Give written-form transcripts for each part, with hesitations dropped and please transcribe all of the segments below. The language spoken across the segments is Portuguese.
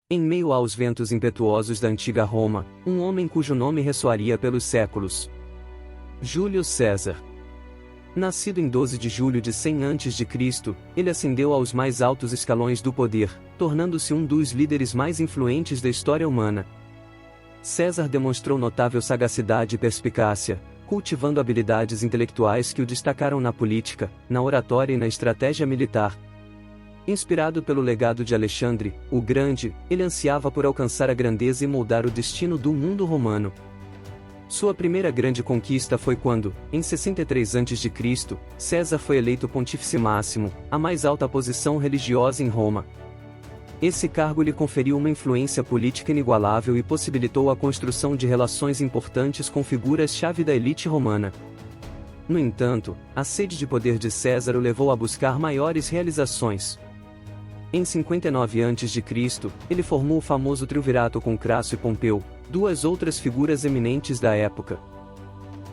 Em meio aos ventos impetuosos da antiga Roma, um homem cujo nome ressoaria pelos séculos. Júlio César. Nascido em 12 de julho de 100 a.C., ele ascendeu aos mais altos escalões do poder, tornando-se um dos líderes mais influentes da história humana. César demonstrou notável sagacidade e perspicácia, cultivando habilidades intelectuais que o destacaram na política, na oratória e na estratégia militar. Inspirado pelo legado de Alexandre, o Grande, ele ansiava por alcançar a grandeza e moldar o destino do mundo romano. Sua primeira grande conquista foi quando, em 63 a.C., César foi eleito pontífice máximo, a mais alta posição religiosa em Roma. Esse cargo lhe conferiu uma influência política inigualável e possibilitou a construção de relações importantes com figuras-chave da elite romana. No entanto, a sede de poder de César o levou a buscar maiores realizações. Em 59 a.C., ele formou o famoso triunvirato com Crasso e Pompeu, duas outras figuras eminentes da época.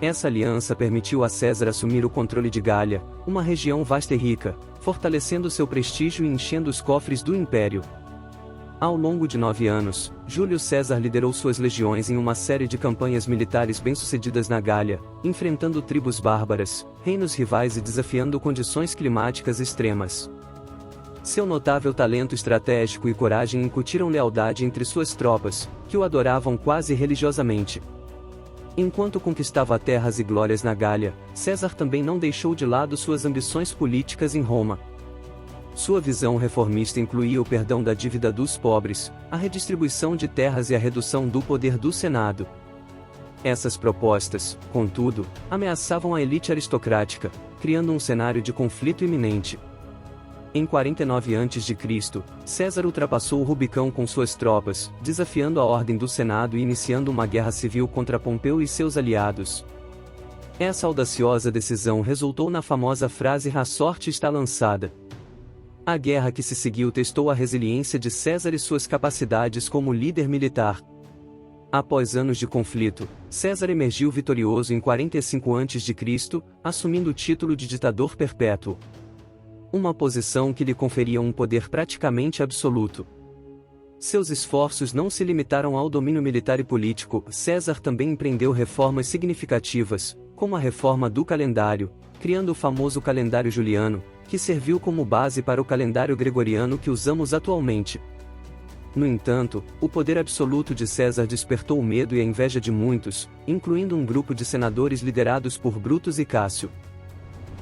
Essa aliança permitiu a César assumir o controle de Gália, uma região vasta e rica, fortalecendo seu prestígio e enchendo os cofres do império. Ao longo de 9 anos, Júlio César liderou suas legiões em uma série de campanhas militares bem-sucedidas na Gália, enfrentando tribos bárbaras, reinos rivais e desafiando condições climáticas extremas. Seu notável talento estratégico e coragem incutiram lealdade entre suas tropas, que o adoravam quase religiosamente. Enquanto conquistava terras e glórias na Gália, César também não deixou de lado suas ambições políticas em Roma. Sua visão reformista incluía o perdão da dívida dos pobres, a redistribuição de terras e a redução do poder do Senado. Essas propostas, contudo, ameaçavam a elite aristocrática, criando um cenário de conflito iminente. Em 49 a.C., César ultrapassou o Rubicão com suas tropas, desafiando a ordem do Senado e iniciando uma guerra civil contra Pompeu e seus aliados. Essa audaciosa decisão resultou na famosa frase "A sorte está lançada". A guerra que se seguiu testou a resiliência de César e suas capacidades como líder militar. Após anos de conflito, César emergiu vitorioso em 45 a.C., assumindo o título de ditador perpétuo. Uma posição que lhe conferia um poder praticamente absoluto. Seus esforços não se limitaram ao domínio militar e político. César também empreendeu reformas significativas, como a reforma do calendário, criando o famoso calendário juliano, que serviu como base para o calendário gregoriano que usamos atualmente. No entanto, o poder absoluto de César despertou o medo e a inveja de muitos, incluindo um grupo de senadores liderados por Brutus e Cássio.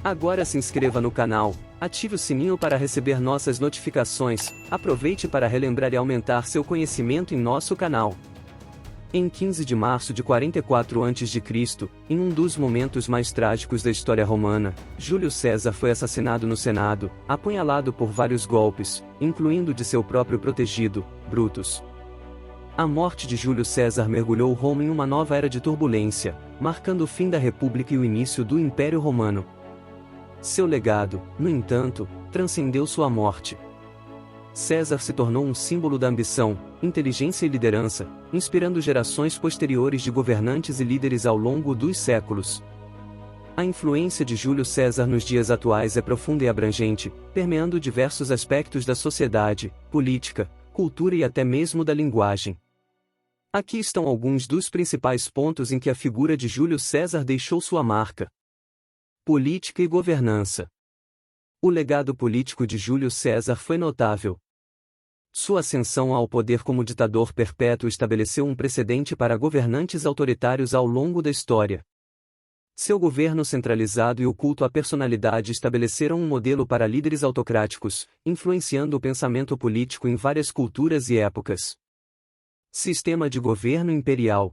Agora se inscreva no canal, ative o sininho para receber nossas notificações, aproveite para relembrar e aumentar seu conhecimento em nosso canal. Em 15 de março de 44 a.C., em um dos momentos mais trágicos da história romana, Júlio César foi assassinado no Senado, apunhalado por vários golpes, incluindo de seu próprio protegido, Brutus. A morte de Júlio César mergulhou Roma em uma nova era de turbulência, marcando o fim da República e o início do Império Romano. Seu legado, no entanto, transcendeu sua morte. César se tornou um símbolo da ambição, inteligência e liderança, inspirando gerações posteriores de governantes e líderes ao longo dos séculos. A influência de Júlio César nos dias atuais é profunda e abrangente, permeando diversos aspectos da sociedade, política, cultura e até mesmo da linguagem. Aqui estão alguns dos principais pontos em que a figura de Júlio César deixou sua marca. Política e governança. O legado político de Júlio César foi notável. Sua ascensão ao poder como ditador perpétuo estabeleceu um precedente para governantes autoritários ao longo da história. Seu governo centralizado e o culto à personalidade estabeleceram um modelo para líderes autocráticos, influenciando o pensamento político em várias culturas e épocas. Sistema de governo imperial.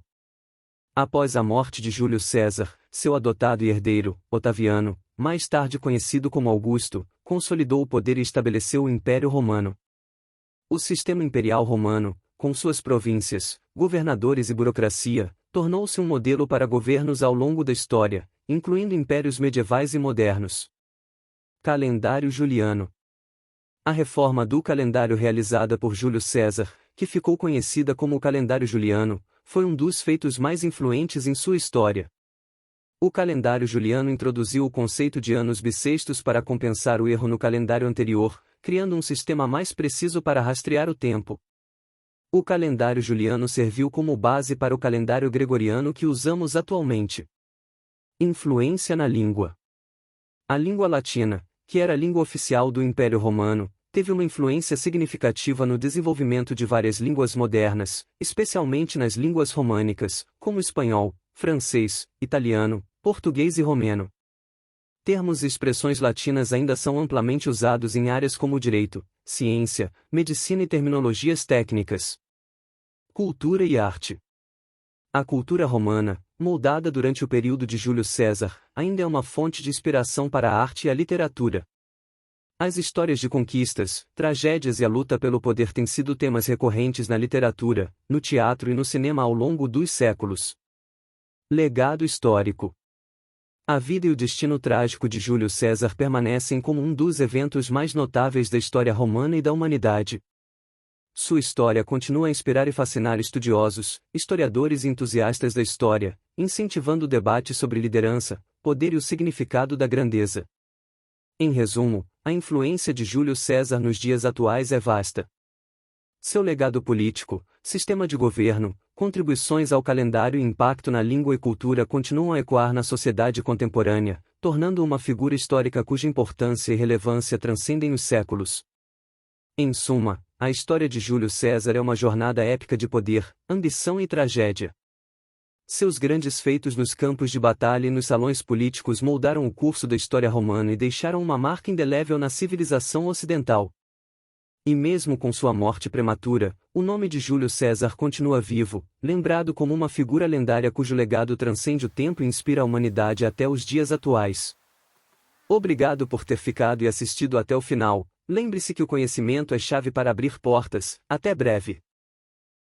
Após a morte de Júlio César, seu adotado e herdeiro, Otaviano, mais tarde conhecido como Augusto, consolidou o poder e estabeleceu o Império Romano. O sistema imperial romano, com suas províncias, governadores e burocracia, tornou-se um modelo para governos ao longo da história, incluindo impérios medievais e modernos. Calendário Juliano. A reforma do calendário realizada por Júlio César, que ficou conhecida como o calendário juliano, foi um dos feitos mais influentes em sua história. O calendário juliano introduziu o conceito de anos bissextos para compensar o erro no calendário anterior, criando um sistema mais preciso para rastrear o tempo. O calendário juliano serviu como base para o calendário gregoriano que usamos atualmente. Influência na língua. A língua latina, que era a língua oficial do Império Romano, teve uma influência significativa no desenvolvimento de várias línguas modernas, especialmente nas línguas românicas, como espanhol, francês, italiano, português e romeno. Termos e expressões latinas ainda são amplamente usados em áreas como direito, ciência, medicina e terminologias técnicas. Cultura e arte. A cultura romana, moldada durante o período de Júlio César, ainda é uma fonte de inspiração para a arte e a literatura. As histórias de conquistas, tragédias e a luta pelo poder têm sido temas recorrentes na literatura, no teatro e no cinema ao longo dos séculos. Legado histórico. A vida e o destino trágico de Júlio César permanecem como um dos eventos mais notáveis da história romana e da humanidade. Sua história continua a inspirar e fascinar estudiosos, historiadores e entusiastas da história, incentivando o debate sobre liderança, poder e o significado da grandeza. Em resumo, a influência de Júlio César nos dias atuais é vasta. Seu legado político, sistema de governo, contribuições ao calendário e impacto na língua e cultura continuam a ecoar na sociedade contemporânea, tornando-o uma figura histórica cuja importância e relevância transcendem os séculos. Em suma, a história de Júlio César é uma jornada épica de poder, ambição e tragédia. Seus grandes feitos nos campos de batalha e nos salões políticos moldaram o curso da história romana e deixaram uma marca indelével na civilização ocidental. E mesmo com sua morte prematura, o nome de Júlio César continua vivo, lembrado como uma figura lendária cujo legado transcende o tempo e inspira a humanidade até os dias atuais. Obrigado por ter ficado e assistido até o final. Lembre-se que o conhecimento é chave para abrir portas. Até breve.